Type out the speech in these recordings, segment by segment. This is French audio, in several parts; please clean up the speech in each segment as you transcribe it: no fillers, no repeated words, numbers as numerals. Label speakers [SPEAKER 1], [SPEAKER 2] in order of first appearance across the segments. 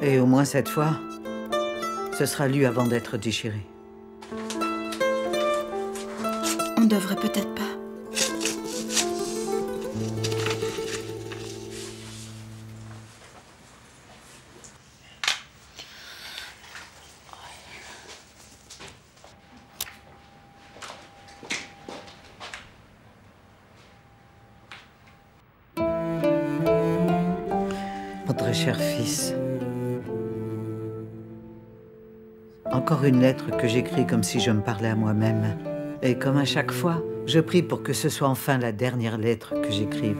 [SPEAKER 1] Et au moins cette fois, ce sera lu avant d'être déchiré.
[SPEAKER 2] On devrait peut-être pas.
[SPEAKER 1] Mon très cher fils. Encore une lettre que j'écris comme si je me parlais à moi-même. Et comme à chaque fois, je prie pour que ce soit enfin la dernière lettre que j'écrive,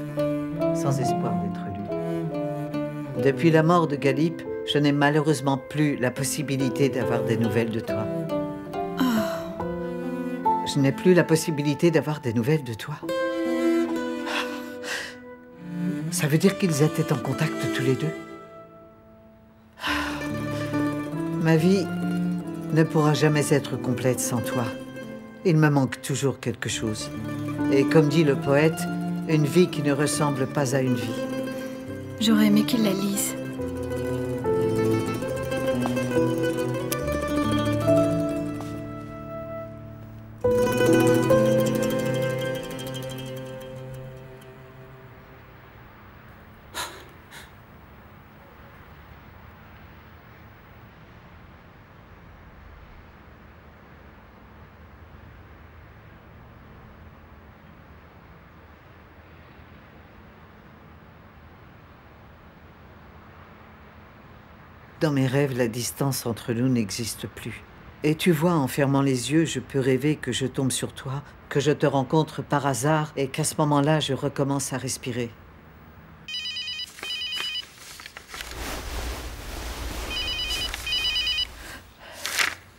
[SPEAKER 1] sans espoir d'être lue. Depuis la mort de Galip, je n'ai malheureusement plus la possibilité d'avoir des nouvelles de toi. Je n'ai plus la possibilité d'avoir des nouvelles de toi. Ça veut dire qu'ils étaient en contact tous les deux? Ma vie ne pourra jamais être complète sans toi. Il me manque toujours quelque chose. Et comme dit le poète, une vie qui ne ressemble pas à une vie.
[SPEAKER 2] J'aurais aimé qu'il la lise.
[SPEAKER 1] Dans mes rêves, la distance entre nous n'existe plus. Et tu vois, en fermant les yeux, je peux rêver que je tombe sur toi, que je te rencontre par hasard et qu'à ce moment-là, je recommence à respirer.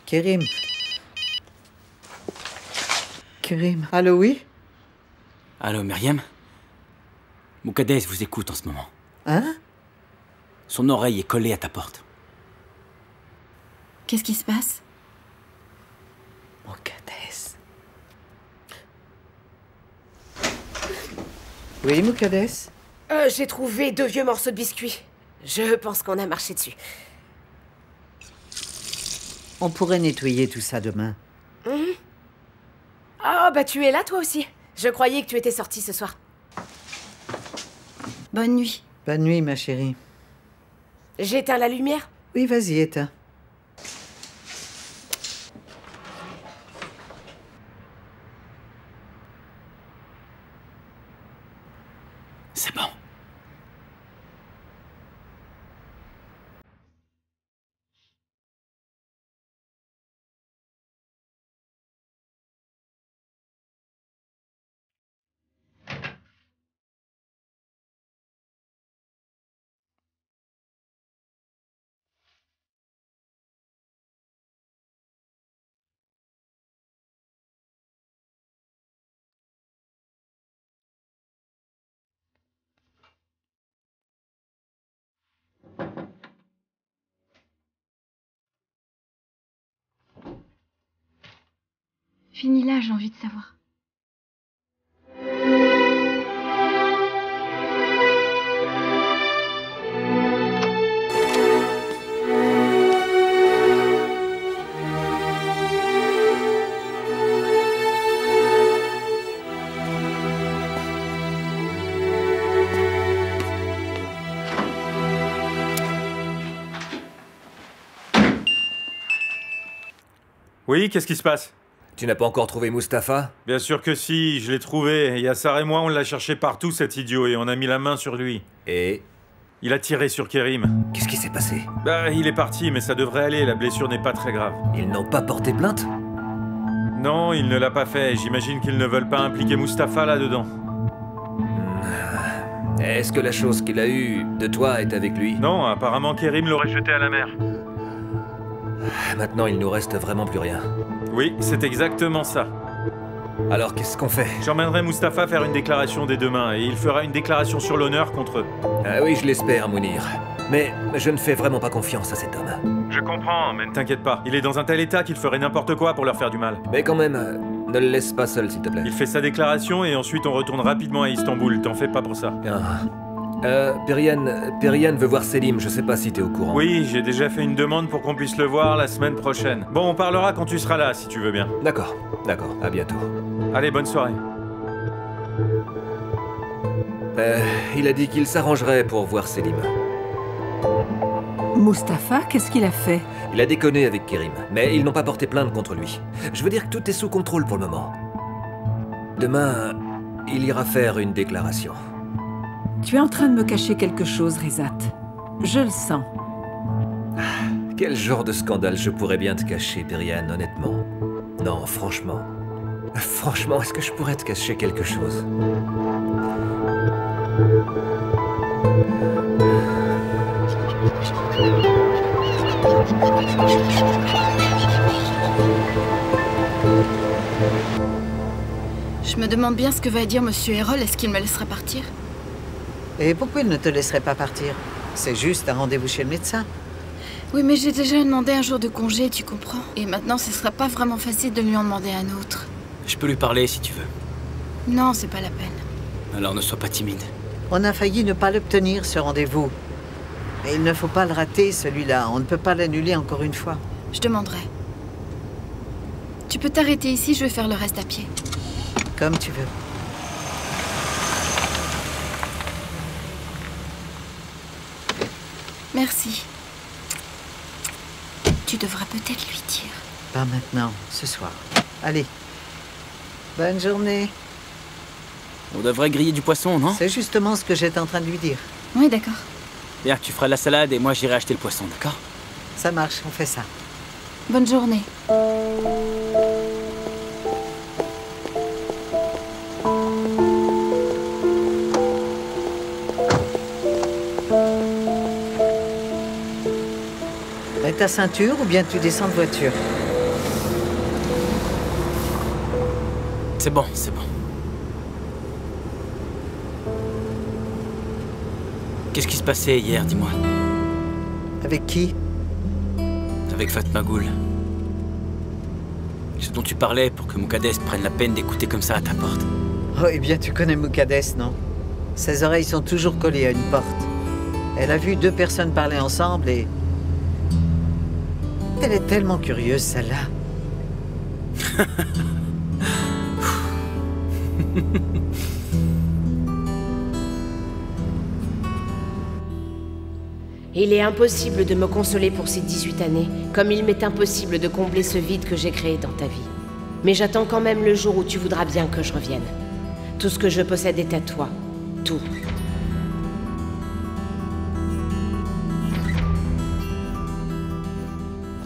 [SPEAKER 1] Kérim. Kérim. Allô, oui?
[SPEAKER 3] Allô, Myriam? Moukadès vous écoute en ce moment.
[SPEAKER 1] Hein?
[SPEAKER 3] Son oreille est collée à ta porte.
[SPEAKER 2] Qu'est-ce qui se passe?
[SPEAKER 1] Moukadès. Oui, Moukadès?
[SPEAKER 4] J'ai trouvé 2 vieux morceaux de biscuits. Je pense qu'on a marché dessus.
[SPEAKER 1] On pourrait nettoyer tout ça demain.
[SPEAKER 4] Oh, bah tu es là toi aussi. Je croyais que tu étais sortie ce soir.
[SPEAKER 2] Bonne nuit.
[SPEAKER 1] Bonne nuit, ma chérie.
[SPEAKER 4] J'éteins la lumière?
[SPEAKER 1] Oui, vas-y, éteins.
[SPEAKER 3] C'est bon.
[SPEAKER 2] Finis là, j'ai envie de savoir.
[SPEAKER 5] Oui, qu'est-ce qui se passe?
[SPEAKER 6] Tu n'as pas encore trouvé Mustapha?
[SPEAKER 5] Bien sûr que si, je l'ai trouvé. Yassar et moi, on l'a cherché partout, cet idiot, et on a mis la main sur lui.
[SPEAKER 6] Et?
[SPEAKER 5] Il a tiré sur Kérim.
[SPEAKER 6] Qu'est-ce qui s'est passé?
[SPEAKER 5] Bah, il est parti, mais ça devrait aller, la blessure n'est pas très grave.
[SPEAKER 6] Ils n'ont pas porté plainte?
[SPEAKER 5] Non, il ne l'a pas fait, j'imagine qu'ils ne veulent pas impliquer Mustapha là-dedans.
[SPEAKER 6] Est-ce que la chose qu'il a eue de toi est avec lui?
[SPEAKER 5] Non, apparemment Kérim l'aurait jeté à la mer.
[SPEAKER 6] Maintenant, il nous reste vraiment plus rien.
[SPEAKER 5] Oui, c'est exactement ça.
[SPEAKER 6] Alors, qu'est-ce qu'on fait?
[SPEAKER 5] J'emmènerai Mustapha faire une déclaration dès demain, et il fera une déclaration sur l'honneur contre eux.
[SPEAKER 6] Ah oui, je l'espère, Mounir. Mais je ne fais vraiment pas confiance à cet homme.
[SPEAKER 5] Je comprends, mais ne t'inquiète pas. Il est dans un tel état qu'il ferait n'importe quoi pour leur faire du mal.
[SPEAKER 6] Mais quand même, ne le laisse pas seul, s'il te plaît.
[SPEAKER 5] Il fait sa déclaration et ensuite on retourne rapidement à Istanbul, t'en fais pas pour ça.
[SPEAKER 6] Ah. Perian veut voir Selim, je sais pas si t'es au courant.
[SPEAKER 5] Oui, j'ai déjà fait une demande pour qu'on puisse le voir la semaine prochaine. Bon, on parlera quand tu seras là, si tu veux bien.
[SPEAKER 6] D'accord, à bientôt.
[SPEAKER 5] Allez, bonne soirée.
[SPEAKER 6] Il a dit qu'il s'arrangerait pour voir Selim.
[SPEAKER 7] Mustapha, qu'est-ce qu'il a fait?
[SPEAKER 6] Il a déconné avec Kerim, mais ils n'ont pas porté plainte contre lui. Je veux dire que tout est sous contrôle pour le moment. Demain, il ira faire une déclaration.
[SPEAKER 7] Tu es en train de me cacher quelque chose, Rizat. Je le sens.
[SPEAKER 6] Quel genre de scandale je pourrais bien te cacher, Perian, honnêtement? Non, franchement. Franchement, est-ce que je pourrais te cacher quelque chose?
[SPEAKER 2] Je me demande bien ce que va dire Monsieur Errol. Est-ce qu'il me laissera partir?
[SPEAKER 1] Et pourquoi il ne te laisserait pas partir? C'est juste un rendez-vous chez le médecin.
[SPEAKER 2] Oui, mais j'ai déjà demandé un jour de congé, tu comprends? Et maintenant, ce sera pas vraiment facile de lui en demander un autre.
[SPEAKER 3] Je peux lui parler si tu veux.
[SPEAKER 2] Non, c'est pas la peine.
[SPEAKER 3] Alors ne sois pas timide.
[SPEAKER 1] On a failli ne pas l'obtenir, ce rendez-vous. Et il ne faut pas le rater, celui-là. On ne peut pas l'annuler encore une fois.
[SPEAKER 2] Je demanderai. Tu peux t'arrêter ici, je vais faire le reste à pied.
[SPEAKER 1] Comme tu veux.
[SPEAKER 2] Merci. Tu devrais peut-être lui dire.
[SPEAKER 1] Pas maintenant, ce soir. Allez. Bonne journée.
[SPEAKER 3] On devrait griller du poisson, non?
[SPEAKER 1] C'est justement ce que j'étais en train de lui dire.
[SPEAKER 2] Oui, d'accord.
[SPEAKER 3] Bien, tu feras la salade et moi j'irai acheter le poisson, d'accord?
[SPEAKER 1] Ça marche, on fait ça.
[SPEAKER 2] Bonne journée.
[SPEAKER 1] Mets ta ceinture ou bien tu descends de voiture.
[SPEAKER 3] C'est bon, c'est bon. Qu'est-ce qui se passait hier, dis-moi?
[SPEAKER 1] Avec qui?
[SPEAKER 3] Avec Fatma Goul. Ce dont tu parlais pour que Moukadès prenne la peine d'écouter comme ça à ta porte.
[SPEAKER 1] Oh, eh bien, tu connais Moukadès, non? Ses oreilles sont toujours collées à une porte. Elle a vu deux personnes parler ensemble et... Elle est tellement curieuse, celle-là.
[SPEAKER 4] Il est impossible de me consoler pour ces 18 années, comme il m'est impossible de combler ce vide que j'ai créé dans ta vie. Mais j'attends quand même le jour où tu voudras bien que je revienne. Tout ce que je possède est à toi. Tout.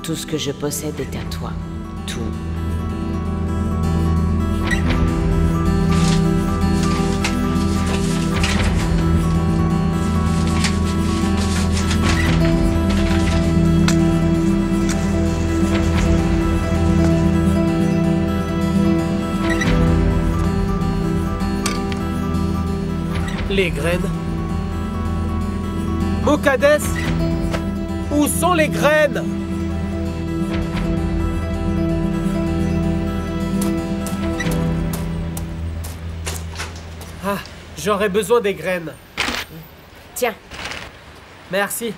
[SPEAKER 4] Tout ce que je possède est à toi. Tout.
[SPEAKER 8] Les graines. Moukadès, où sont les graines? Ah, j'aurais besoin des graines.
[SPEAKER 4] Tiens.
[SPEAKER 8] Merci.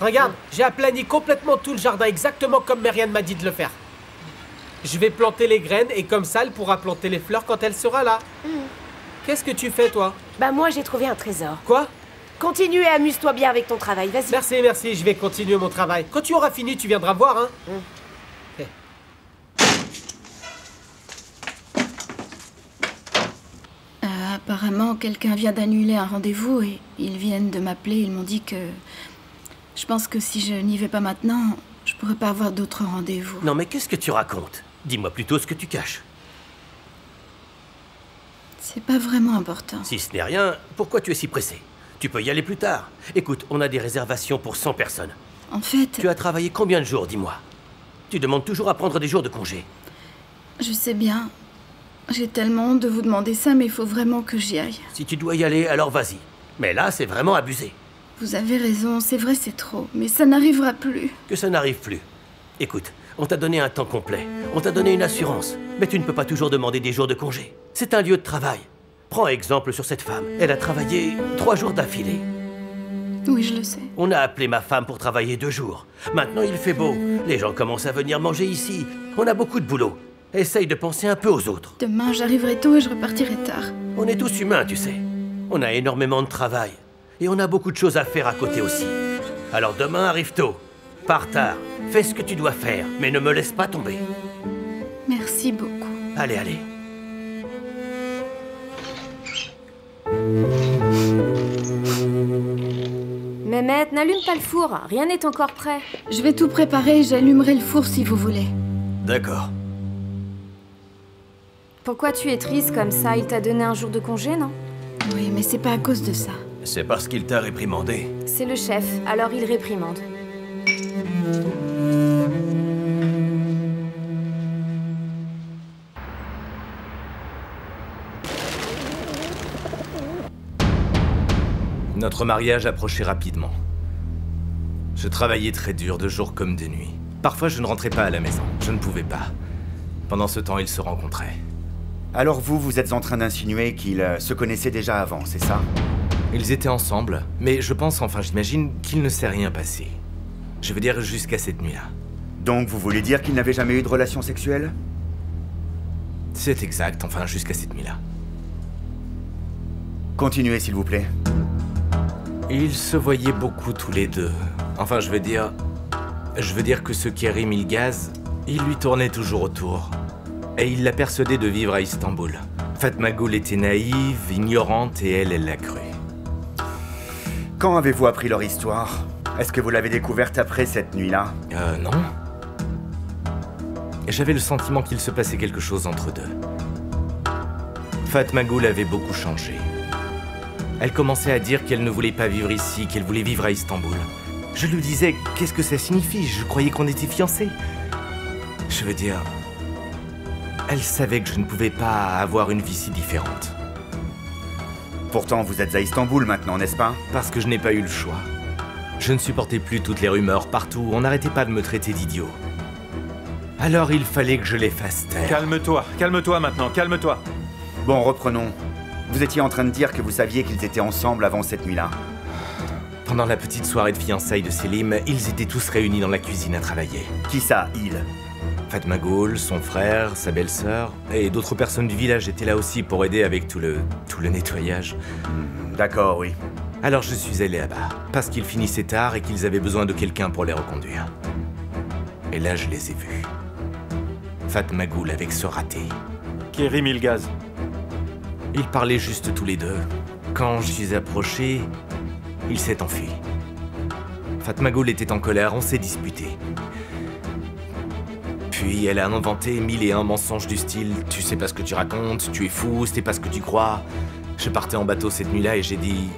[SPEAKER 8] Regarde, j'ai aplani complètement tout le jardin, exactement comme Myriam m'a dit de le faire. Je vais planter les graines et comme ça, elle pourra planter les fleurs quand elle sera là. Qu'est-ce que tu fais, toi?
[SPEAKER 4] Bah moi, j'ai trouvé un trésor.
[SPEAKER 8] Quoi?
[SPEAKER 4] Continue et amuse-toi bien avec ton travail, vas-y.
[SPEAKER 8] Merci, merci, je vais continuer mon travail. Quand tu auras fini, tu viendras voir, hein. Okay.
[SPEAKER 2] Apparemment, quelqu'un vient d'annuler un rendez-vous et ils viennent de m'appeler. Ils m'ont dit que... Je pense que si je n'y vais pas maintenant, je pourrais pas avoir d'autres rendez-vous.
[SPEAKER 9] Non mais qu'est-ce que tu racontes? Dis-moi plutôt ce que tu caches.
[SPEAKER 2] C'est pas vraiment important.
[SPEAKER 9] Si ce n'est rien, pourquoi tu es si pressé? Tu peux y aller plus tard. Écoute, on a des réservations pour 100 personnes.
[SPEAKER 2] En fait...
[SPEAKER 9] Tu as travaillé combien de jours, dis-moi? Tu demandes toujours à prendre des jours de congé.
[SPEAKER 2] Je sais bien. J'ai tellement honte de vous demander ça, mais il faut vraiment que j'y aille.
[SPEAKER 9] Si tu dois y aller, alors vas-y. Mais là, c'est vraiment abusé.
[SPEAKER 2] Vous avez raison, c'est vrai, c'est trop. Mais ça n'arrivera plus.
[SPEAKER 9] Que ça n'arrive plus. Écoute, on t'a donné un temps complet. On t'a donné une assurance. Mais tu ne peux pas toujours demander des jours de congé. C'est un lieu de travail. Prends exemple sur cette femme. Elle a travaillé 3 jours d'affilée.
[SPEAKER 2] Oui, je le sais.
[SPEAKER 9] On a appelé ma femme pour travailler 2 jours. Maintenant, il fait beau. Les gens commencent à venir manger ici. On a beaucoup de boulot. Essaye de penser un peu aux autres.
[SPEAKER 2] Demain, j'arriverai tôt et je repartirai tard.
[SPEAKER 9] On est tous humains, tu sais. On a énormément de travail. Et on a beaucoup de choses à faire à côté aussi. Alors demain, arrive tôt. Pars tard. Fais ce que tu dois faire, mais ne me laisse pas tomber.
[SPEAKER 2] Merci beaucoup.
[SPEAKER 9] Allez, allez.
[SPEAKER 10] Mehmet, n'allume pas le four. Rien n'est encore prêt.
[SPEAKER 2] Je vais tout préparer et j'allumerai le four si vous voulez.
[SPEAKER 9] D'accord.
[SPEAKER 10] Pourquoi tu es triste comme ça? Il t'a donné un jour de congé, non?
[SPEAKER 2] Oui, mais c'est pas à cause de ça.
[SPEAKER 9] C'est parce qu'il t'a réprimandé.
[SPEAKER 10] C'est le chef, alors il réprimande.
[SPEAKER 6] Notre mariage approchait rapidement. Je travaillais très dur, de jour comme de nuit. Parfois, je ne rentrais pas à la maison. Je ne pouvais pas. Pendant ce temps, ils se rencontraient.
[SPEAKER 11] Alors vous êtes en train d'insinuer qu'ils se connaissaient déjà avant, c'est ça?
[SPEAKER 6] Ils étaient ensemble, mais je pense, enfin j'imagine, qu'il ne s'est rien passé. Je veux dire jusqu'à cette nuit-là.
[SPEAKER 11] Donc vous voulez dire qu'ils n'avaient jamais eu de relation sexuelle?
[SPEAKER 6] C'est exact, enfin jusqu'à cette nuit-là.
[SPEAKER 11] Continuez s'il vous plaît.
[SPEAKER 6] Ils se voyaient beaucoup tous les deux. Enfin je veux dire que ce Kerim Ilgaz, il lui tournait toujours autour. Et il l'a persuadée de vivre à Istanbul. Fatma Gul était naïve, ignorante et elle l'a cru.
[SPEAKER 11] Quand avez-vous appris leur histoire? Est-ce que vous l'avez découverte après cette nuit-là?
[SPEAKER 6] Non. J'avais le sentiment qu'il se passait quelque chose entre deux. Fatma Gul avait beaucoup changé. Elle commençait à dire qu'elle ne voulait pas vivre ici, qu'elle voulait vivre à Istanbul. Je lui disais, qu'est-ce que ça signifie? Je croyais qu'on était fiancés. Je veux dire... Elle savait que je ne pouvais pas avoir une vie si différente.
[SPEAKER 11] Pourtant, vous êtes à Istanbul maintenant, n'est-ce pas?
[SPEAKER 6] Parce que je n'ai pas eu le choix. Je ne supportais plus toutes les rumeurs partout, on n'arrêtait pas de me traiter d'idiot. Alors il fallait que je les fasse taire.
[SPEAKER 5] Calme-toi maintenant, calme-toi.
[SPEAKER 11] Bon, reprenons. Vous étiez en train de dire que vous saviez qu'ils étaient ensemble avant cette nuit-là.
[SPEAKER 6] Pendant la petite soirée de fiançailles de Selim, ils étaient tous réunis dans la cuisine à travailler.
[SPEAKER 11] Qui ça, ils?
[SPEAKER 6] Fatma Gul, son frère, sa belle-sœur, et d'autres personnes du village étaient là aussi pour aider avec tout le nettoyage.
[SPEAKER 11] D'accord, oui.
[SPEAKER 6] Alors je suis allé là-bas, parce qu'ils finissaient tard et qu'ils avaient besoin de quelqu'un pour les reconduire. Et là, je les ai vus. Fatma Gul avec ce raté.
[SPEAKER 5] Kerim Ilgaz.
[SPEAKER 6] Ils parlaient juste tous les deux. Quand je suis approché, il s'est enfui. Fatma Gul était en colère, on s'est disputé. Puis elle a inventé 1001 mensonges du style « Tu sais pas ce que tu racontes, tu es fou, c'était pas ce que tu crois ». Je partais en bateau cette nuit-là et j'ai dit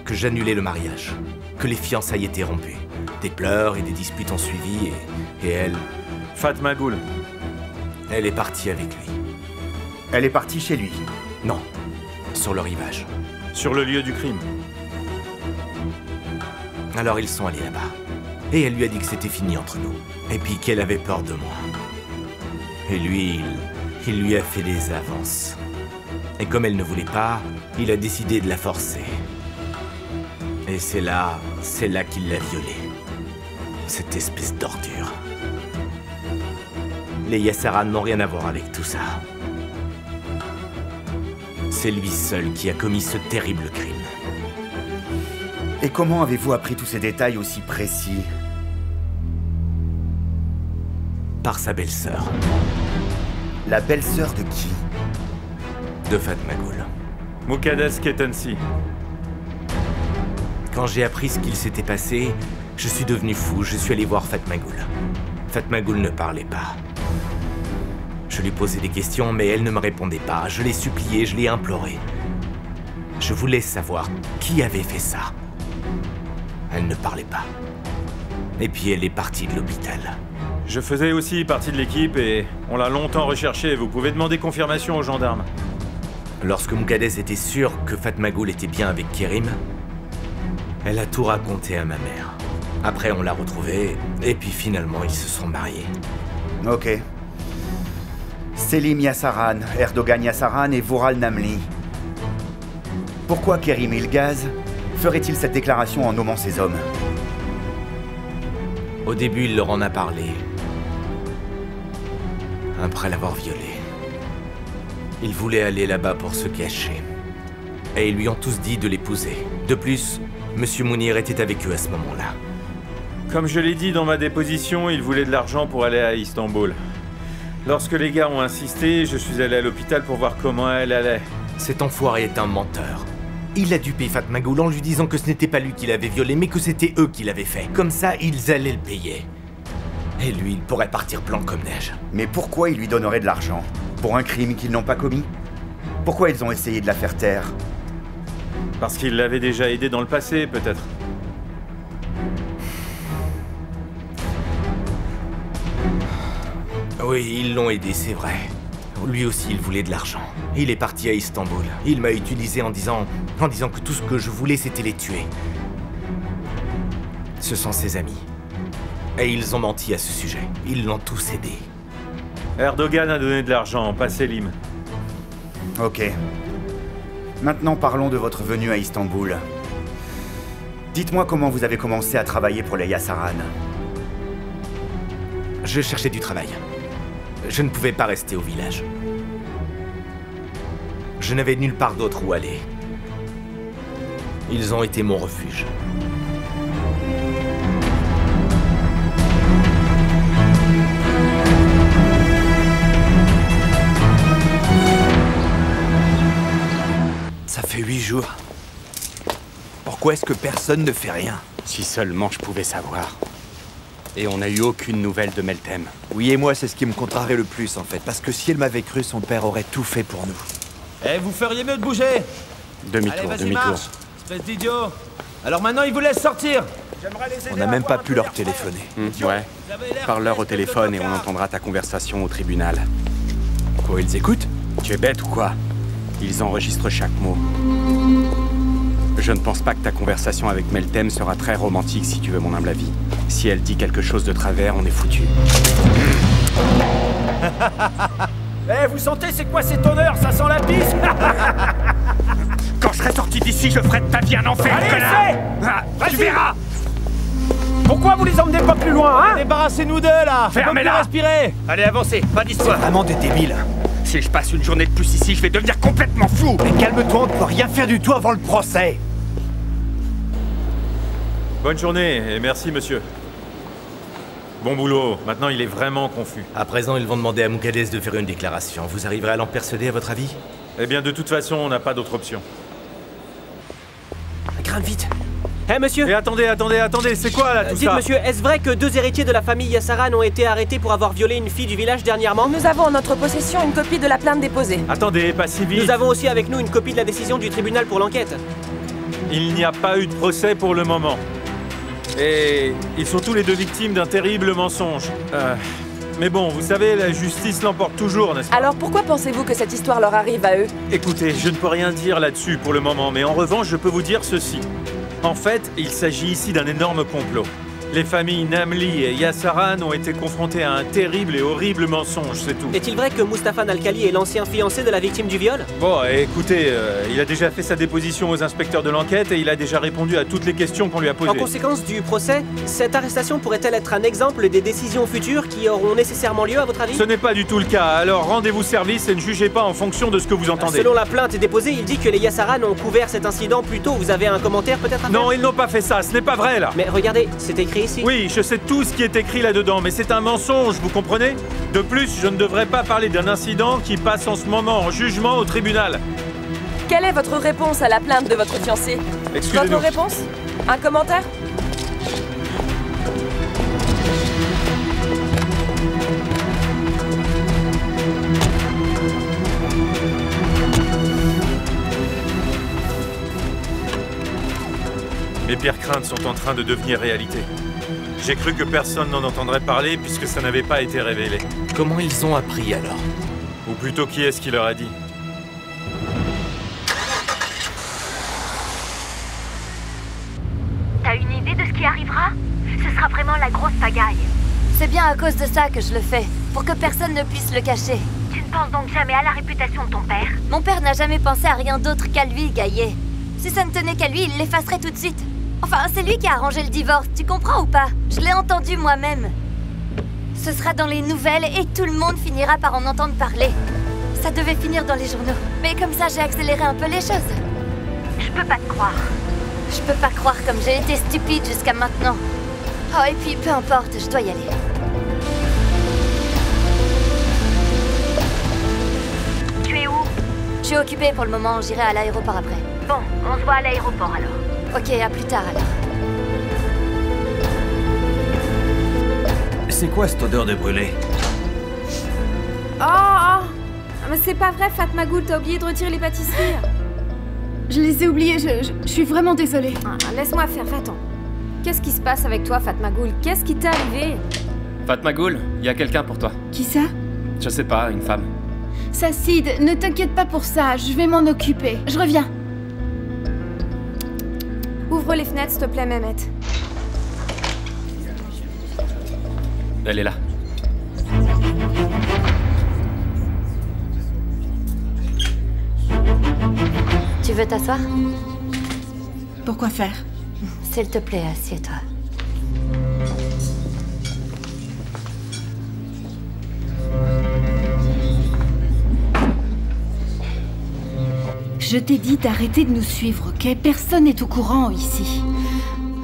[SPEAKER 6] que j'annulais le mariage, que les fiançailles étaient rompues. Des pleurs et des disputes ont suivi et elle...
[SPEAKER 5] Fatma Gul.
[SPEAKER 6] Elle est partie avec lui.
[SPEAKER 11] Elle est partie chez lui?
[SPEAKER 6] Non, sur le rivage.
[SPEAKER 5] Sur le lieu du crime.
[SPEAKER 6] Alors ils sont allés là-bas. Et elle lui a dit que c'était fini entre nous. Et puis qu'elle avait peur de moi. Et lui, il lui a fait des avances. Et comme elle ne voulait pas, il a décidé de la forcer. Et c'est là qu'il l'a violée. Cette espèce d'ordure. Les Yassaran n'ont rien à voir avec tout ça. C'est lui seul qui a commis ce terrible crime.
[SPEAKER 11] Et comment avez-vous appris tous ces détails aussi précis?
[SPEAKER 6] Par sa belle-sœur.
[SPEAKER 11] La belle-sœur de qui?
[SPEAKER 6] De Fatma Gul.
[SPEAKER 5] Muqaddes Ketensi.
[SPEAKER 6] Quand j'ai appris ce qu'il s'était passé, je suis devenu fou, je suis allé voir Fatma Gul. Fatma Gul ne parlait pas. Je lui posais des questions, mais elle ne me répondait pas. Je l'ai suppliée, je l'ai implorée. Je voulais savoir qui avait fait ça. Elle ne parlait pas. Et puis elle est partie de l'hôpital.
[SPEAKER 5] Je faisais aussi partie de l'équipe et on l'a longtemps recherché. Vous pouvez demander confirmation aux gendarmes.
[SPEAKER 6] Lorsque Muqaddes était sûr que Fatma Gul était bien avec Kerim, elle a tout raconté à ma mère. Après, on l'a retrouvée, et puis finalement, ils se sont mariés.
[SPEAKER 11] Ok. Selim Yassaran, Erdogan Yassaran et Vural Namli. Pourquoi Kerim Ilgaz, ferait-il cette déclaration en nommant ses hommes?
[SPEAKER 6] Au début, il leur en a parlé. Après l'avoir violée. Il voulait aller là-bas pour se cacher. Et ils lui ont tous dit de l'épouser. De plus, Monsieur Mounir était avec eux à ce moment-là.
[SPEAKER 5] Comme je l'ai dit dans ma déposition, il voulait de l'argent pour aller à Istanbul. Lorsque les gars ont insisté, je suis allé à l'hôpital pour voir comment elle allait.
[SPEAKER 6] Cet enfoiré est un menteur. Il a dupé Fatmagoul en lui disant que ce n'était pas lui qui l'avait violé, mais que c'était eux qui l'avaient fait. Comme ça, ils allaient le payer. Et lui, il pourrait partir blanc comme neige.
[SPEAKER 11] Mais pourquoi ils lui donneraient de l'argent? Pour un crime qu'ils n'ont pas commis? Pourquoi ils ont essayé de la faire taire?
[SPEAKER 5] Parce qu'il l'avait déjà aidé dans le passé, peut-être.
[SPEAKER 6] Oui, ils l'ont aidé, c'est vrai. Lui aussi, il voulait de l'argent. Il est parti à Istanbul. Il m'a utilisé en disant que tout ce que je voulais, c'était les tuer. Ce sont ses amis. Et ils ont menti à ce sujet. Ils l'ont tous aidé.
[SPEAKER 5] Erdogan a donné de l'argent, pas Selim.
[SPEAKER 11] Ok. Maintenant, parlons de votre venue à Istanbul. Dites-moi comment vous avez commencé à travailler pour les Yasaran.
[SPEAKER 6] Je cherchais du travail. Je ne pouvais pas rester au village. Je n'avais nulle part d'autre où aller. Ils ont été mon refuge.
[SPEAKER 12] Ça fait 8 jours. Pourquoi est-ce que personne ne fait rien?
[SPEAKER 13] Si seulement je pouvais savoir. Et on n'a eu aucune nouvelle de Meltem.
[SPEAKER 12] Oui, et moi, c'est ce qui me contrarie le plus, en fait. Parce que si elle m'avait cru, son père aurait tout fait pour nous.
[SPEAKER 14] Eh, vous feriez mieux de bouger!
[SPEAKER 13] Demi-tour, demi-tour.
[SPEAKER 14] Espèce d'idiot! Alors maintenant, ils vous laissent sortir!
[SPEAKER 12] On n'a même pas pu leur téléphoner.
[SPEAKER 13] Ouais. Parle-leur au téléphone et on entendra ta conversation au tribunal.
[SPEAKER 12] Quoi, ils écoutent?
[SPEAKER 13] Tu es bête ou quoi? Ils enregistrent chaque mot. Je ne pense pas que ta conversation avec Meltem sera très romantique si tu veux mon humble avis. Si elle dit quelque chose de travers, on est foutu.
[SPEAKER 14] Eh, vous sentez c'est quoi cet honneur? Ça sent la pisse.
[SPEAKER 6] Quand je serai sorti d'ici, je ferai de ta vie un enfer, connard. Tu verras.
[SPEAKER 14] Pourquoi vous les emmenez pas plus loin, hein? Débarrassez-nous d'eux, là.
[SPEAKER 6] Fermez-la.
[SPEAKER 14] Respirer.
[SPEAKER 6] Allez, avancez, pas d'histoire.
[SPEAKER 12] C'est vraiment des débiles.
[SPEAKER 6] Si je passe une journée de plus ici, je vais devenir complètement fou.
[SPEAKER 12] Mais calme-toi, on ne peut rien faire du tout avant le procès.
[SPEAKER 5] Bonne journée et merci, monsieur. Bon boulot. Maintenant, il est vraiment confus.
[SPEAKER 6] À présent, ils vont demander à Moukadès de faire une déclaration. Vous arriverez à l'en persuader, à votre avis?
[SPEAKER 5] Eh bien, de toute façon, on n'a pas d'autre option.
[SPEAKER 8] Grimpe vite. Eh, monsieur!
[SPEAKER 5] Mais attendez, c'est quoi, là, tout
[SPEAKER 8] dites,
[SPEAKER 5] ça?
[SPEAKER 8] monsieur, est-ce vrai que 2 héritiers de la famille Yassaran ont été arrêtés pour avoir violé une fille du village dernièrement?
[SPEAKER 15] Nous avons en notre possession une copie de la plainte déposée.
[SPEAKER 5] Attendez, pas si vite.
[SPEAKER 8] Nous avons aussi avec nous une copie de la décision du tribunal pour l'enquête.
[SPEAKER 5] Il n'y a pas eu de procès pour le moment. Et ils sont tous les deux victimes d'un terrible mensonge. Mais bon, vous savez, la justice l'emporte toujours, n'est-ce pas?
[SPEAKER 15] Alors pourquoi pensez-vous que cette histoire leur arrive à eux?
[SPEAKER 5] Écoutez, je ne peux rien dire là-dessus pour le moment, mais en revanche, je peux vous dire ceci. En fait, il s'agit ici d'un énorme complot. Les familles Namli et Yassaran ont été confrontées à un terrible et horrible mensonge, c'est tout.
[SPEAKER 8] Est-il vrai que Mustapha Nalkali est l'ancien fiancé de la victime du viol?
[SPEAKER 5] Bon, écoutez, il a déjà fait sa déposition aux inspecteurs de l'enquête et il a déjà répondu à toutes les questions qu'on lui a posées.
[SPEAKER 8] En conséquence du procès, cette arrestation pourrait-elle être un exemple des décisions futures qui auront nécessairement lieu, à votre avis?
[SPEAKER 5] Ce n'est pas du tout le cas, alors rendez-vous service et ne jugez pas en fonction de ce que vous entendez.
[SPEAKER 8] Selon la plainte déposée, il dit que les Yassaran ont couvert cet incident plus tôt. Vous avez un commentaire peut-être à faire?
[SPEAKER 5] Non, ils n'ont pas fait ça, ce n'est pas vrai là.
[SPEAKER 8] Mais regardez, c'est écrit ici.
[SPEAKER 5] Oui, je sais tout ce qui est écrit là-dedans, mais c'est un mensonge, vous comprenez? De plus, je ne devrais pas parler d'un incident qui passe en ce moment en jugement au tribunal.
[SPEAKER 15] Quelle est votre réponse à la plainte de votre fiancé?
[SPEAKER 5] Excusez-nous.
[SPEAKER 15] Votre réponse? Un commentaire?
[SPEAKER 5] Mes pires craintes sont en train de devenir réalité. J'ai cru que personne n'en entendrait parler puisque ça n'avait pas été révélé.
[SPEAKER 6] Comment ils ont appris alors?
[SPEAKER 5] Ou plutôt, qui est-ce qui leur a dit?
[SPEAKER 16] T'as une idée de ce qui arrivera? Ce sera vraiment la grosse pagaille.
[SPEAKER 10] C'est bien à cause de ça que je le fais, pour que personne ne puisse le cacher.
[SPEAKER 16] Tu ne penses donc jamais à la réputation de ton père?
[SPEAKER 10] Mon père n'a jamais pensé à rien d'autre qu'à lui, Gaillet.
[SPEAKER 16] Si ça ne tenait qu'à lui, il l'effacerait tout de suite. Enfin, c'est lui qui a arrangé le divorce, tu comprends ou pas? Je l'ai entendu moi-même. Ce sera dans les nouvelles et tout le monde finira par en entendre parler. Ça devait finir dans les journaux. Mais comme ça, j'ai accéléré un peu les choses. Je peux pas te croire. Je peux pas croire comme j'ai été stupide jusqu'à maintenant. Oh, et puis, peu importe, je dois y aller. Tu es où? Je suis occupée pour le moment, j'irai à l'aéroport après. Bon, on se voit à l'aéroport alors. Ok, à plus tard alors.
[SPEAKER 9] C'est quoi cette odeur de brûlé?
[SPEAKER 10] Oh, mais c'est pas vrai, Fatmagoul, t'as oublié de retirer les pâtisseries.
[SPEAKER 2] Je les ai oubliées, je suis vraiment désolée.
[SPEAKER 10] Laisse-moi faire, attends. Qu'est-ce qui se passe avec toi, Fatmagoul? Qu'est-ce qui t'est arrivé?
[SPEAKER 13] Fatmagoul, il y a quelqu'un pour toi.
[SPEAKER 2] Qui ça?
[SPEAKER 13] Je sais pas, une femme.
[SPEAKER 2] Sacide, ne t'inquiète pas pour ça, je vais m'en occuper. Je reviens.
[SPEAKER 10] Ouvre les fenêtres, s'il te plaît, Mehmet.
[SPEAKER 13] Elle est là.
[SPEAKER 16] Tu veux t'asseoir?
[SPEAKER 2] Pourquoi faire?
[SPEAKER 16] S'il te plaît, assieds-toi.
[SPEAKER 2] Je t'ai dit d'arrêter de nous suivre, ok? Personne n'est au courant ici.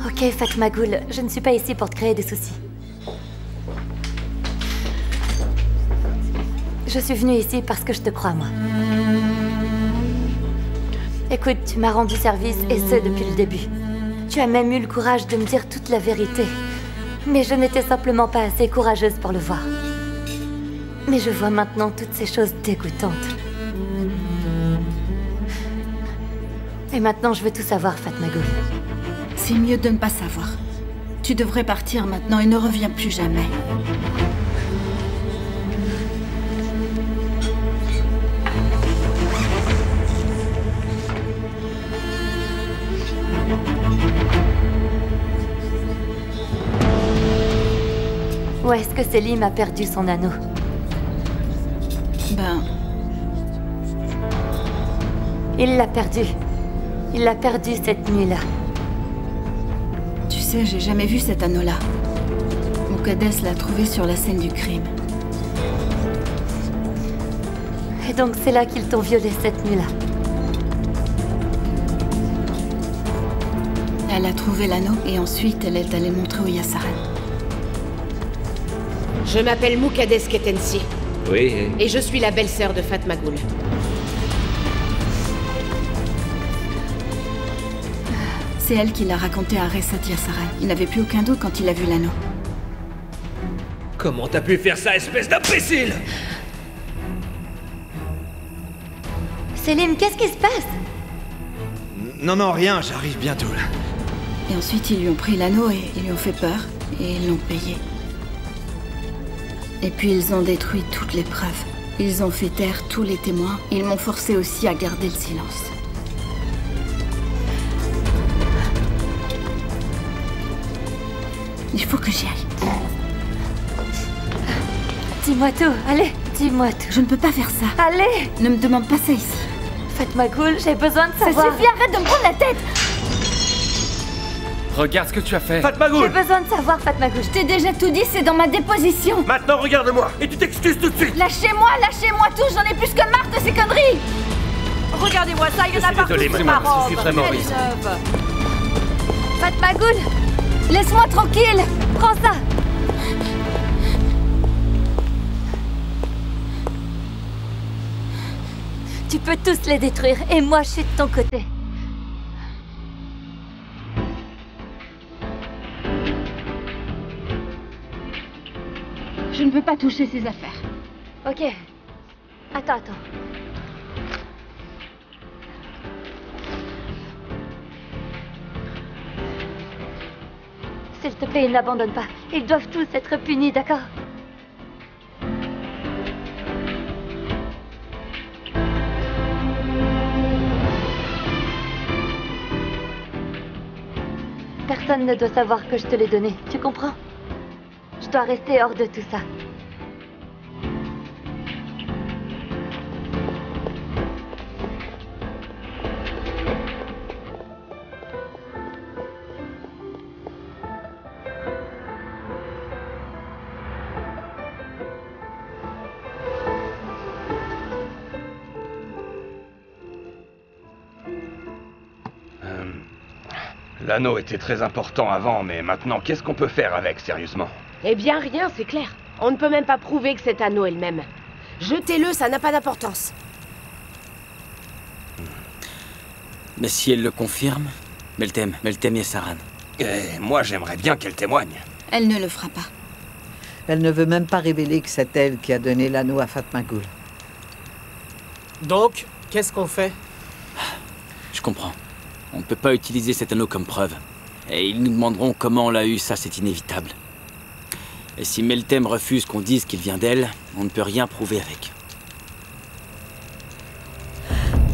[SPEAKER 16] Ok, Fatmagoul, je ne suis pas ici pour te créer des soucis. Je suis venue ici parce que je te crois, moi. Écoute, tu m'as rendu service, et ce, depuis le début. Tu as même eu le courage de me dire toute la vérité. Mais je n'étais simplement pas assez courageuse pour le voir. Mais je vois maintenant toutes ces choses dégoûtantes. Et maintenant, je veux tout savoir, Fatmagoul.
[SPEAKER 2] C'est mieux de ne pas savoir. Tu devrais partir maintenant et ne reviens plus jamais.
[SPEAKER 16] Où est-ce que Selim a perdu son anneau? Il l'a perdu. Il l'a perdu cette nuit-là.
[SPEAKER 2] Tu sais, j'ai jamais vu cet anneau-là. Muqaddes l'a trouvé sur la scène du crime.
[SPEAKER 16] Et donc c'est là qu'ils t'ont violé cette nuit-là.
[SPEAKER 2] Elle a trouvé l'anneau et ensuite elle est allée montrer au Yassaran.
[SPEAKER 4] Je m'appelle Muqaddes Ketensi.
[SPEAKER 9] Oui.
[SPEAKER 4] Et je suis la belle-sœur de Fatmagoul.
[SPEAKER 2] C'est elle qui l'a raconté à Resat Yassaran. Il n'avait plus aucun doute quand il a vu l'anneau.
[SPEAKER 9] Comment t'as pu faire ça, espèce d'imbécile?
[SPEAKER 16] Selim, qu'est-ce qui se passe?
[SPEAKER 12] Non, rien, j'arrive bientôt là.
[SPEAKER 2] Et ensuite, ils lui ont pris l'anneau et ils lui ont fait peur. Et ils l'ont payé. Et puis, ils ont détruit toutes les preuves. Ils ont fait taire tous les témoins. Ils m'ont forcé aussi à garder le silence. Il faut que j'y aille.
[SPEAKER 16] Dis-moi tout, allez, dis-moi tout.
[SPEAKER 2] Je ne peux pas faire ça.
[SPEAKER 16] Allez!
[SPEAKER 2] Ne me demande pas ça ici.
[SPEAKER 16] Fatmagoul, j'ai besoin de savoir.
[SPEAKER 2] Ça suffit, arrête de me prendre la tête!
[SPEAKER 13] Regarde ce que tu as fait.
[SPEAKER 9] Fatmagoul!
[SPEAKER 16] J'ai besoin de savoir, Fatmagoul.
[SPEAKER 2] Je t'ai déjà tout dit, c'est dans ma déposition.
[SPEAKER 9] Maintenant, regarde-moi et tu t'excuses tout de suite.
[SPEAKER 2] Lâchez-moi tous, j'en ai plus que marre de ces conneries.
[SPEAKER 10] Regardez-moi ça, il y en a partout sur ma robe.
[SPEAKER 9] Je suis vraiment
[SPEAKER 10] Quelle
[SPEAKER 9] désolé.
[SPEAKER 10] neuve.
[SPEAKER 16] Fatmagoul, laisse-moi tranquille. Prends ça. Tu peux tous les détruire et moi je suis de ton côté.
[SPEAKER 2] Je ne veux pas toucher ces affaires.
[SPEAKER 16] Ok. Attends. S'il te plaît, n'abandonne pas. Ils doivent tous être punis, d'accord? Personne ne doit savoir que je te l'ai donné, tu comprends? Je dois rester hors de tout ça.
[SPEAKER 12] L'anneau était très important avant, mais maintenant, qu'est-ce qu'on peut faire avec, sérieusement?
[SPEAKER 4] Eh bien, rien, c'est clair. On ne peut même pas prouver que cet anneau est le même. Jetez-le, ça n'a pas d'importance.
[SPEAKER 3] Mais si elle le confirme, Meltem Yassaran.
[SPEAKER 12] Et moi, j'aimerais bien qu'elle témoigne.
[SPEAKER 2] Elle ne le fera pas.
[SPEAKER 1] Elle ne veut même pas révéler que c'est elle qui a donné l'anneau à Fatmagul.
[SPEAKER 8] Donc, qu'est-ce qu'on fait?
[SPEAKER 3] Je comprends. On ne peut pas utiliser cet anneau comme preuve. Et ils nous demanderont comment on l'a eu, ça c'est inévitable. Et si Meltem refuse qu'on dise qu'il vient d'elle, on ne peut rien prouver avec.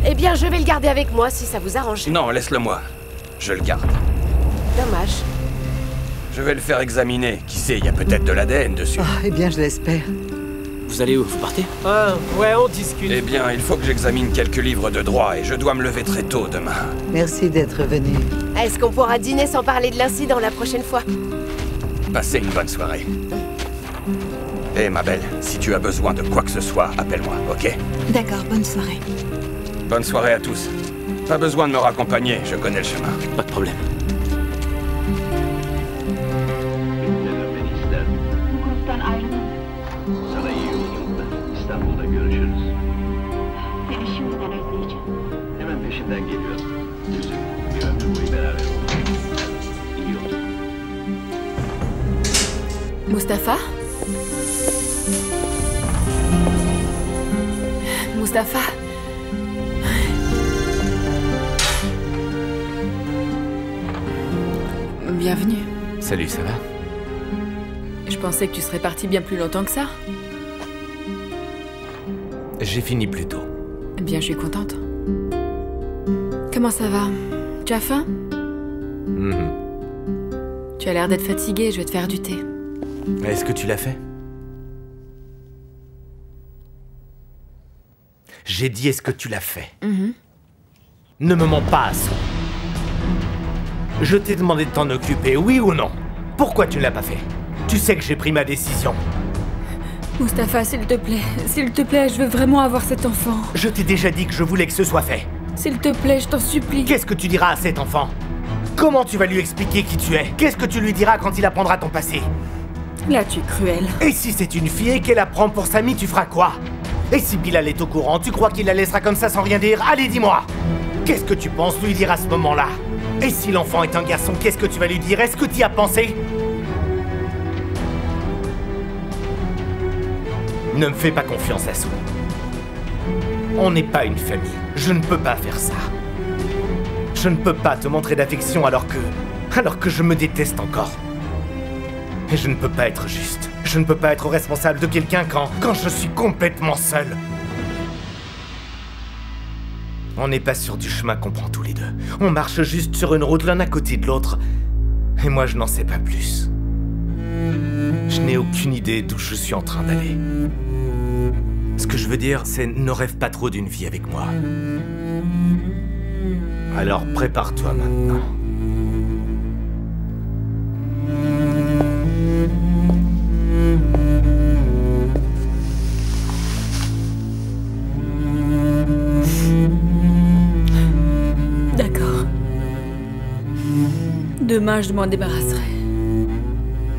[SPEAKER 4] Eh bien, je vais le garder avec moi si ça vous arrange.
[SPEAKER 12] Non, laisse-le moi. Je le garde.
[SPEAKER 4] Dommage.
[SPEAKER 12] Je vais le faire examiner. Qui sait, il y a peut-être de l'ADN dessus.
[SPEAKER 1] Oh, eh bien, je l'espère.
[SPEAKER 3] Vous allez où? Vous partez?
[SPEAKER 8] Ouais, on discute.
[SPEAKER 12] Eh bien, il faut que j'examine quelques livres de droit et je dois me lever très tôt demain.
[SPEAKER 1] Merci d'être venu.
[SPEAKER 4] Est-ce qu'on pourra dîner sans parler de l'incident la prochaine fois?
[SPEAKER 12] Passez une bonne soirée. Eh, ma belle, si tu as besoin de quoi que ce soit, appelle-moi, ok?
[SPEAKER 2] D'accord, bonne soirée.
[SPEAKER 12] Bonne soirée à tous. Pas besoin de me raccompagner, je connais le chemin.
[SPEAKER 3] Pas de problème.
[SPEAKER 10] Mustapha? Mustapha? Bienvenue.
[SPEAKER 6] Salut, ça va?
[SPEAKER 10] Je pensais que tu serais parti bien plus longtemps que ça.
[SPEAKER 6] J'ai fini plus tôt.
[SPEAKER 10] Eh bien, je suis contente. Comment ça va? Tu as faim? Tu as l'air d'être fatigué, je vais te faire du thé.
[SPEAKER 6] Est-ce que tu l'as fait? J'ai dit est-ce que tu l'as fait? Ne me mens pas, Asso. Je t'ai demandé de t'en occuper, oui ou non? Pourquoi tu ne l'as pas fait? Tu sais que j'ai pris ma décision.
[SPEAKER 10] Mustapha, s'il te plaît, je veux vraiment avoir cet enfant.
[SPEAKER 6] Je t'ai déjà dit que je voulais que ce soit fait.
[SPEAKER 10] S'il te plaît, je t'en supplie.
[SPEAKER 6] Qu'est-ce que tu diras à cet enfant? Comment tu vas lui expliquer qui tu es? Qu'est-ce que tu lui diras quand il apprendra ton passé?
[SPEAKER 10] Là, tu es cruel.
[SPEAKER 6] Et si c'est une fille et qu'elle apprend pour Samy, tu feras quoi? Et si Bilal est au courant, tu crois qu'il la laissera comme ça sans rien dire? Allez, dis-moi! Qu'est-ce que tu penses lui dire à ce moment-là? Et si l'enfant est un garçon, qu'est-ce que tu vas lui dire? Est-ce que tu y as pensé? Ne me fais pas confiance, Asso. On n'est pas une famille. Je ne peux pas faire ça. Je ne peux pas te montrer d'affection alors que je me déteste encore. Et je ne peux pas être juste. Je ne peux pas être responsable de quelqu'un quand je suis complètement seul. On n'est pas sur du chemin qu'on prend tous les deux. On marche juste sur une route l'un à côté de l'autre. Et moi, je n'en sais pas plus. Je n'ai aucune idée d'où je suis en train d'aller. Ce que je veux dire, c'est ne rêve pas trop d'une vie avec moi. Alors prépare-toi maintenant.
[SPEAKER 10] D'accord. Demain, je m'en débarrasserai.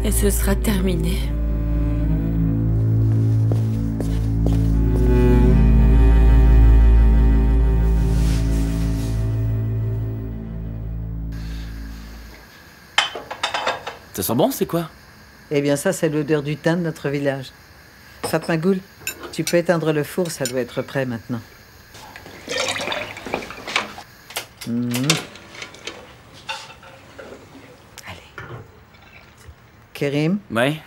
[SPEAKER 10] Et ce sera terminé.
[SPEAKER 3] Ça sent bon, c'est quoi?
[SPEAKER 1] Eh bien, ça, c'est l'odeur du thym de notre village. Fatmagul, tu peux éteindre le four, ça doit être prêt maintenant. Allez. Kerim?
[SPEAKER 3] Ouais?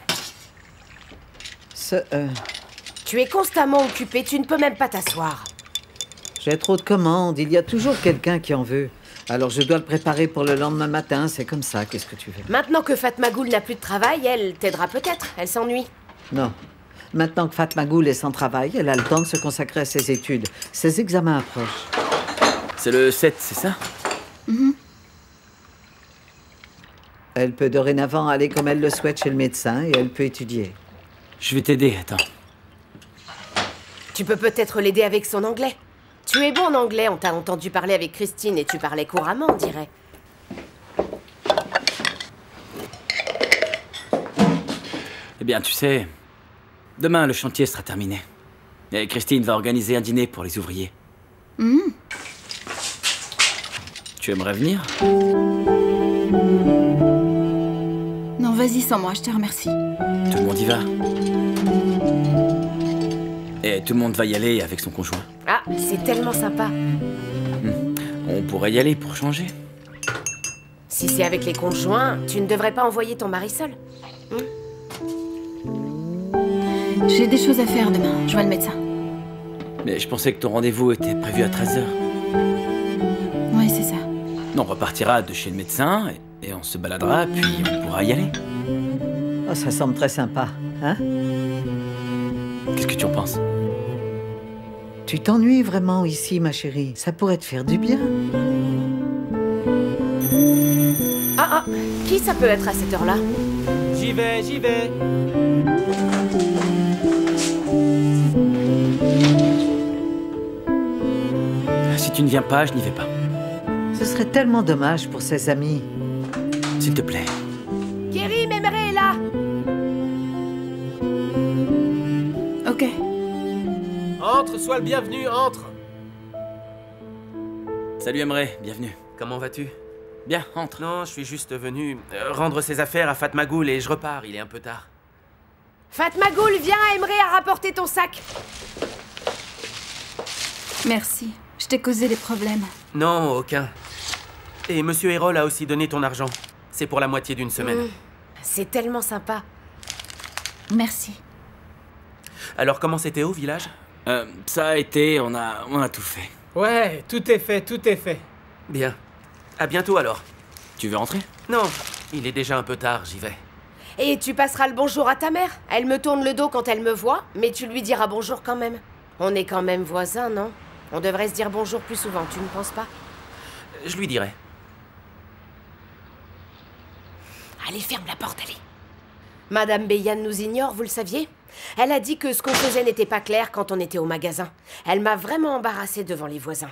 [SPEAKER 4] Tu es constamment occupé, tu ne peux même pas t'asseoir.
[SPEAKER 1] J'ai trop de commandes, il y a toujours quelqu'un qui en veut. Alors je dois le préparer pour le lendemain matin, c'est comme ça, qu'est-ce que tu veux?
[SPEAKER 4] Maintenant que Fatmagul n'a plus de travail, elle t'aidera peut-être, elle s'ennuie.
[SPEAKER 1] Non. Maintenant que Fatmagul est sans travail, elle a le temps de se consacrer à ses études. Ses examens approchent.
[SPEAKER 3] C'est le 7, c'est ça?
[SPEAKER 1] Elle peut dorénavant aller comme elle le souhaite chez le médecin et elle peut étudier.
[SPEAKER 3] Je vais t'aider, attends.
[SPEAKER 4] Tu peux peut-être l'aider avec son anglais. Tu es bon en anglais, on t'a entendu parler avec Christine et tu parlais couramment, on dirait.
[SPEAKER 3] bien, tu sais, demain le chantier sera terminé. Et Christine va organiser un dîner pour les ouvriers. Tu aimerais venir?
[SPEAKER 2] Non, vas-y sans moi, je te remercie.
[SPEAKER 3] Tout le monde y va. Et tout le monde va y aller avec son conjoint.
[SPEAKER 4] Ah, c'est tellement sympa.
[SPEAKER 3] On pourrait y aller pour changer.
[SPEAKER 4] Si c'est avec les conjoints, tu ne devrais pas envoyer ton mari seul.
[SPEAKER 2] J'ai des choses à faire demain, je vois le médecin.
[SPEAKER 3] Mais je pensais que ton rendez-vous était prévu à 13h.
[SPEAKER 2] Oui, c'est ça.
[SPEAKER 3] On repartira de chez le médecin et on se baladera, puis on pourra y aller.
[SPEAKER 1] Oh, ça semble très sympa, hein?
[SPEAKER 3] Qu'est-ce que tu en penses?
[SPEAKER 1] Tu t'ennuies vraiment ici, ma chérie. Ça pourrait te faire du bien.
[SPEAKER 4] Ah, qui ça peut être à cette heure-là?
[SPEAKER 8] J'y vais, j'y vais.
[SPEAKER 3] Si tu ne viens pas, je n'y vais pas.
[SPEAKER 1] Ce serait tellement dommage pour ses amis.
[SPEAKER 3] S'il te plaît.
[SPEAKER 4] Kerim, Emre est là.
[SPEAKER 2] Ok.
[SPEAKER 8] Entre, sois le bienvenu, entre.
[SPEAKER 3] Salut Emre, bienvenue.
[SPEAKER 9] Comment vas-tu?
[SPEAKER 3] Bien, entre.
[SPEAKER 9] Non, je suis juste venu rendre ses affaires à Fatmagoul et je repars, il est un peu tard.
[SPEAKER 4] Fatmagoul, viens, Emre a rapporté ton sac.
[SPEAKER 2] Merci. Je t'ai causé des problèmes.
[SPEAKER 9] Non, aucun. Et Monsieur Hérol a aussi donné ton argent. C'est pour la moitié d'une semaine.
[SPEAKER 4] C'est tellement sympa.
[SPEAKER 2] Merci.
[SPEAKER 9] Alors, comment c'était au village?
[SPEAKER 3] Ça a été, on a tout fait.
[SPEAKER 8] Ouais, tout est fait, tout est fait.
[SPEAKER 9] Bien. À bientôt alors.
[SPEAKER 3] Tu veux rentrer?
[SPEAKER 9] Non, il est déjà un peu tard, j'y vais.
[SPEAKER 4] Et tu passeras le bonjour à ta mère. Elle me tourne le dos quand elle me voit, mais tu lui diras bonjour quand même. On est quand même voisins, non? On devrait se dire bonjour plus souvent, tu ne penses pas?
[SPEAKER 9] Je lui dirai.
[SPEAKER 4] Allez, ferme la porte, allez. Madame Beyan nous ignore, vous le saviez? Elle a dit que ce qu'on faisait n'était pas clair quand on était au magasin. Elle m'a vraiment embarrassée devant les voisins.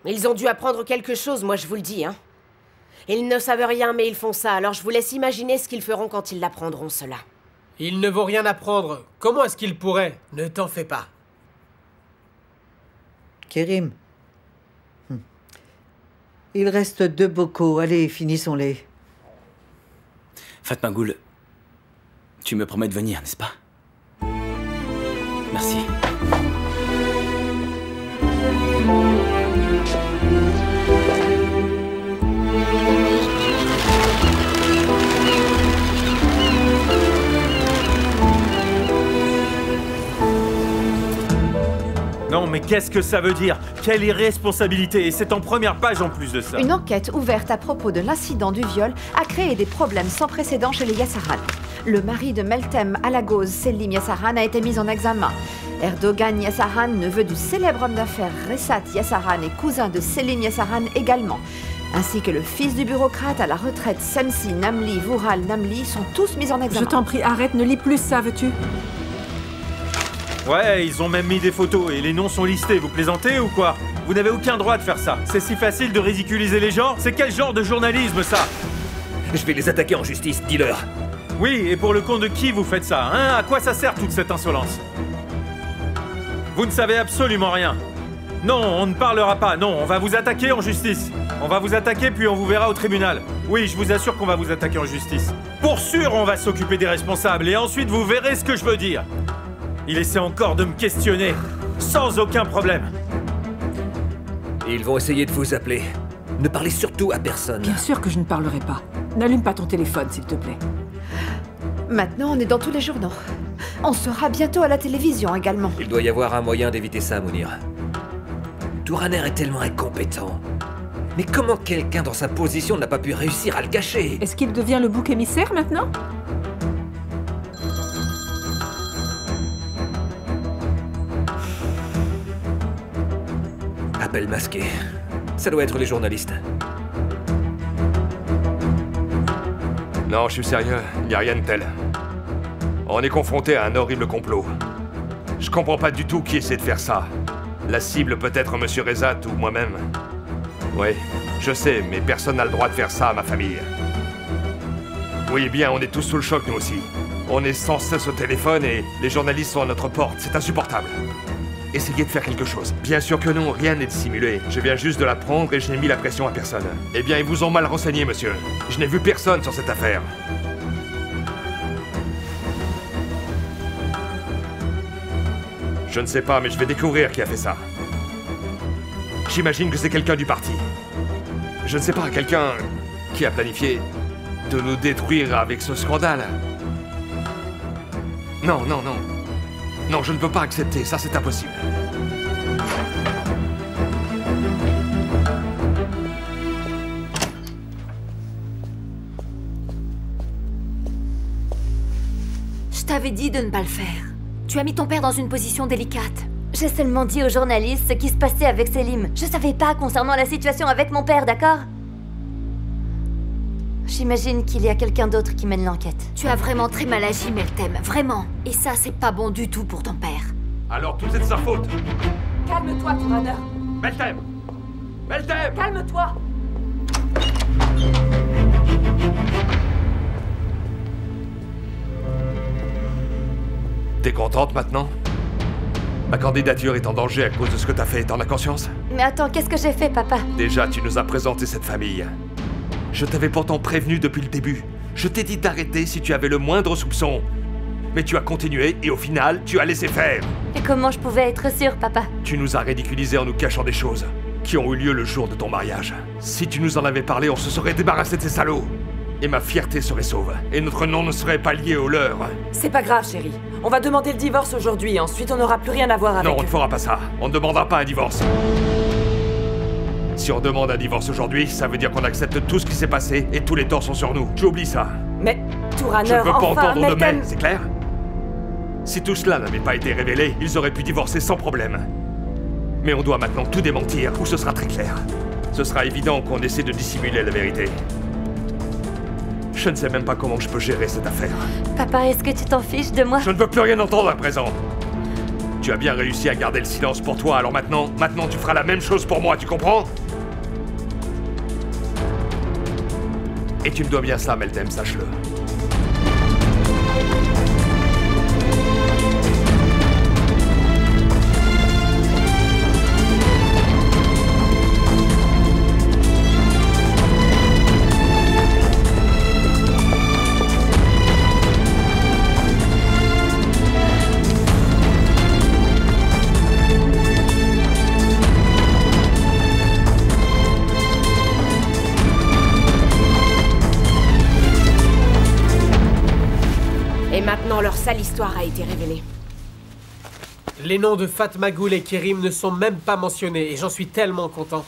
[SPEAKER 4] Ils ont dû apprendre quelque chose, moi je vous le dis, hein. Ils ne savent rien, mais ils font ça, alors je vous laisse imaginer ce qu'ils feront quand ils l'apprendront, cela.
[SPEAKER 8] Ils ne vont rien apprendre. Comment est-ce qu'ils pourraient? Ne t'en fais pas.
[SPEAKER 1] Kerim. Il reste 2 bocaux. Allez, finissons-les.
[SPEAKER 3] Fatmagoul, tu me promets de venir, n'est-ce pas? Merci.
[SPEAKER 5] Non, mais qu'est-ce que ça veut dire? Quelle irresponsabilité! Et c'est en première page en plus de ça.
[SPEAKER 17] Une enquête ouverte à propos de l'incident du viol a créé des problèmes sans précédent chez les Yassaran. Le mari de Meltem Alagoz, Selim Yassaran, a été mis en examen. Erdogan Yassaran, neveu du célèbre homme d'affaires Resat Yassaran et cousin de Selim Yassaran également, ainsi que le fils du bureaucrate à la retraite Semsi Namli Vural Namli sont tous mis en examen.
[SPEAKER 7] Je t'en prie, arrête, ne lis plus ça, veux-tu?
[SPEAKER 5] Ouais, ils ont même mis des photos et les noms sont listés. Vous plaisantez ou quoi? Vous n'avez aucun droit de faire ça. C'est si facile de ridiculiser les gens. C'est quel genre de journalisme, ça?
[SPEAKER 9] Je vais les attaquer en justice, dis-leur.
[SPEAKER 5] Oui, et pour le compte de qui vous faites ça, hein? À quoi ça sert toute cette insolence? Vous ne savez absolument rien. Non, on ne parlera pas. Non, on va vous attaquer en justice. On va vous attaquer puis on vous verra au tribunal. Oui, je vous assure qu'on va vous attaquer en justice. Pour sûr, on va s'occuper des responsables et ensuite vous verrez ce que je veux dire. Il essaie encore de me questionner, sans aucun problème.
[SPEAKER 9] Ils vont essayer de vous appeler. Ne parlez surtout à personne.
[SPEAKER 7] Bien sûr que je ne parlerai pas. N'allume pas ton téléphone, s'il te plaît.
[SPEAKER 17] Maintenant, on est dans tous les journaux. On sera bientôt à la télévision également.
[SPEAKER 9] Il doit y avoir un moyen d'éviter ça, Mounir. Touraner est tellement incompétent. Mais comment quelqu'un dans sa position n'a pas pu réussir à le cacher?
[SPEAKER 7] Est-ce qu'il devient le bouc émissaire maintenant?
[SPEAKER 9] Appel masqué. Ça doit être les journalistes.
[SPEAKER 12] Non, je suis sérieux, il n'y a rien de tel. On est confronté à un horrible complot. Je comprends pas du tout qui essaie de faire ça. La cible peut être Monsieur Rezat ou moi-même. Oui, je sais, mais personne n'a le droit de faire ça à ma famille. Oui, bien, on est tous sous le choc, nous aussi. On est sans cesse au téléphone et les journalistes sont à notre porte. C'est insupportable. Essayez de faire quelque chose. Bien sûr que non, rien n'est dissimulé. Je viens juste de l'apprendre et je n'ai mis la pression à personne. Eh bien, ils vous ont mal renseigné, monsieur. Je n'ai vu personne sur cette affaire. Je ne sais pas, mais je vais découvrir qui a fait ça. J'imagine que c'est quelqu'un du parti. Je ne sais pas, quelqu'un qui a planifié de nous détruire avec ce scandale. Non, non, non. Non, je ne peux pas accepter, ça c'est impossible.
[SPEAKER 16] Je t'avais dit de ne pas le faire. Tu as mis ton père dans une position délicate. J'ai seulement dit aux journalistes ce qui se passait avec Selim. Je savais pas concernant la situation avec mon père, d'accord? J'imagine qu'il y a quelqu'un d'autre qui mène l'enquête. Tu as vraiment très mal agi, Meltem, vraiment. Et ça, c'est pas bon du tout pour ton père.
[SPEAKER 12] Alors tout est de sa faute.
[SPEAKER 15] Calme-toi, Tourana.
[SPEAKER 12] Meltem! Meltem!
[SPEAKER 15] Calme-toi.
[SPEAKER 12] T'es contente maintenant? Ma candidature est en danger à cause de ce que t'as fait, t'en as conscience?
[SPEAKER 16] Mais attends, qu'est-ce que j'ai fait, papa?
[SPEAKER 12] Déjà, tu nous as présenté cette famille. Je t'avais pourtant prévenu depuis le début. Je t'ai dit d'arrêter si tu avais le moindre soupçon. Mais tu as continué et au final, tu as laissé faire.
[SPEAKER 16] Et comment je pouvais être sûre, papa?
[SPEAKER 12] Tu nous as ridiculisés en nous cachant des choses qui ont eu lieu le jour de ton mariage. Si tu nous en avais parlé, on se serait débarrassé de ces salauds. Et ma fierté serait sauve. Et notre nom ne serait pas lié au leur.
[SPEAKER 15] C'est pas grave, chérie. On va demander le divorce aujourd'hui, ensuite on n'aura plus rien à voir avec
[SPEAKER 12] Non, on ne fera pas ça. On ne demandera pas un divorce. Si on demande un divorce aujourd'hui, ça veut dire qu'on accepte tout ce qui s'est passé et tous les torts sont sur nous. J'oublie ça.
[SPEAKER 15] Mais, Tourana,
[SPEAKER 12] je ne veux pas entendre de
[SPEAKER 15] Meltem...
[SPEAKER 12] mais, c'est clair? Si tout cela n'avait pas été révélé, ils auraient pu divorcer sans problème. Mais on doit maintenant tout démentir, ou ce sera très clair. Ce sera évident qu'on essaie de dissimuler la vérité. Je ne sais même pas comment je peux gérer cette affaire.
[SPEAKER 16] Papa, est-ce que tu t'en fiches de moi?
[SPEAKER 12] Je ne veux plus rien entendre à présent. Tu as bien réussi à garder le silence pour toi, alors maintenant tu feras la même chose pour moi, tu comprends? Et tu me dois bien ça, Meltem, sache-le.
[SPEAKER 4] Maintenant, leur sale histoire a été révélée.
[SPEAKER 8] Les noms de Fatmagoul et Kerim ne sont même pas mentionnés et j'en suis tellement content.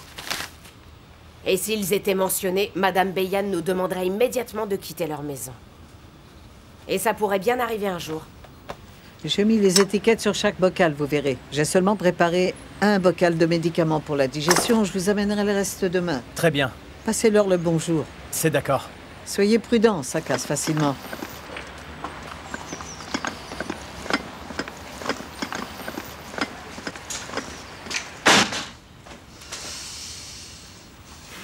[SPEAKER 4] Et s'ils étaient mentionnés, Madame Beyan nous demanderait immédiatement de quitter leur maison. Et ça pourrait bien arriver un jour.
[SPEAKER 1] J'ai mis les étiquettes sur chaque bocal, vous verrez. J'ai seulement préparé un bocal de médicaments pour la digestion. Je vous amènerai le reste demain.
[SPEAKER 14] Très bien.
[SPEAKER 1] Passez-leur le bonjour.
[SPEAKER 14] C'est d'accord.
[SPEAKER 1] Soyez prudents, ça casse facilement.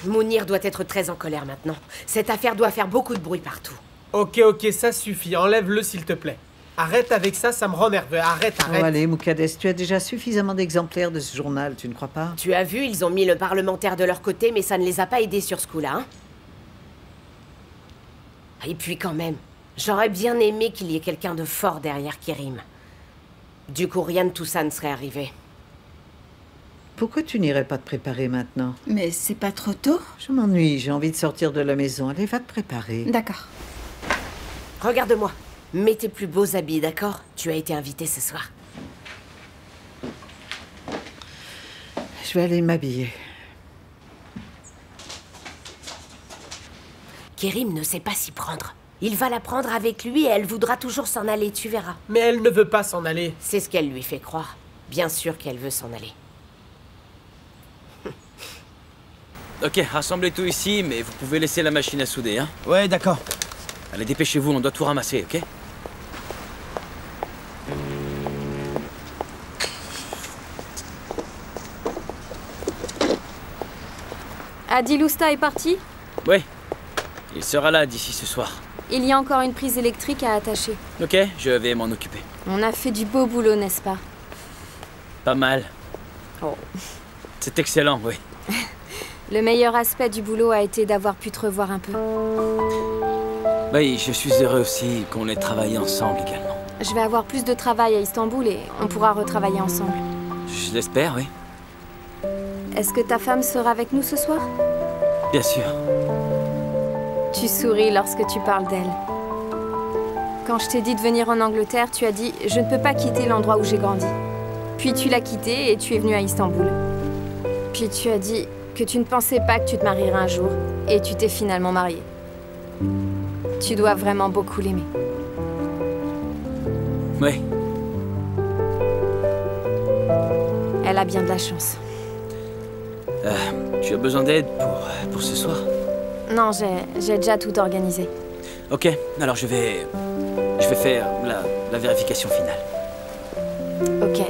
[SPEAKER 4] Mounir doit être très en colère maintenant. Cette affaire doit faire beaucoup de bruit partout.
[SPEAKER 8] Ok, ça suffit. Enlève-le, s'il te plaît. Arrête avec ça, ça me rend nerveux. Arrête.
[SPEAKER 1] Oh, allez, Moukades, tu as déjà suffisamment d'exemplaires de ce journal, tu ne crois pas?
[SPEAKER 4] Tu as vu, ils ont mis le parlementaire de leur côté, mais ça ne les a pas aidés sur ce coup-là, hein? Et puis quand même, j'aurais bien aimé qu'il y ait quelqu'un de fort derrière Kerim. Du coup, rien de tout ça ne serait arrivé.
[SPEAKER 1] Pourquoi tu n'irais pas te préparer maintenant?
[SPEAKER 2] Mais c'est pas trop tôt?
[SPEAKER 1] Je m'ennuie, j'ai envie de sortir de la maison. Allez, va te préparer.
[SPEAKER 2] D'accord.
[SPEAKER 4] Regarde-moi. Mets tes plus beaux habits, d'accord? Tu as été invité ce soir.
[SPEAKER 1] Je vais aller m'habiller.
[SPEAKER 4] Kerim ne sait pas s'y prendre. Il va la prendre avec lui et elle voudra toujours s'en aller, tu verras.
[SPEAKER 8] Mais elle ne veut pas s'en aller.
[SPEAKER 4] C'est ce qu'elle lui fait croire. Bien sûr qu'elle veut s'en aller.
[SPEAKER 3] Ok, rassemblez tout ici, mais vous pouvez laisser la machine à souder, hein?
[SPEAKER 14] Ouais, d'accord.
[SPEAKER 3] Allez, dépêchez-vous, on doit tout ramasser, ok?
[SPEAKER 10] Adi Lousta est parti?
[SPEAKER 3] Ouais. Il sera là d'ici ce soir.
[SPEAKER 10] Il y a encore une prise électrique à attacher.
[SPEAKER 3] Ok, je vais m'en occuper.
[SPEAKER 10] On a fait du beau boulot, n'est-ce pas?
[SPEAKER 3] Pas mal.
[SPEAKER 10] Oh.
[SPEAKER 3] C'est excellent, oui.
[SPEAKER 10] Le meilleur aspect du boulot a été d'avoir pu te revoir un peu.
[SPEAKER 3] Oui, je suis heureux aussi qu'on ait travaillé ensemble également.
[SPEAKER 10] Je vais avoir plus de travail à Istanbul et on pourra retravailler ensemble.
[SPEAKER 3] Je l'espère, oui.
[SPEAKER 10] Est-ce que ta femme sera avec nous ce soir?
[SPEAKER 3] Bien sûr.
[SPEAKER 10] Tu souris lorsque tu parles d'elle. Quand je t'ai dit de venir en Angleterre, tu as dit « Je ne peux pas quitter l'endroit où j'ai grandi ». Puis tu l'as quitté et tu es venu à Istanbul. Puis tu as dit que tu ne pensais pas que tu te marierais un jour. Et tu t'es finalement mariée. Tu dois vraiment beaucoup l'aimer.
[SPEAKER 3] Oui.
[SPEAKER 10] Elle a bien de la chance.
[SPEAKER 3] Tu as besoin d'aide pour ce soir?
[SPEAKER 10] Non, j'ai déjà tout organisé.
[SPEAKER 3] Ok, alors je vais faire la vérification finale.
[SPEAKER 10] Ok.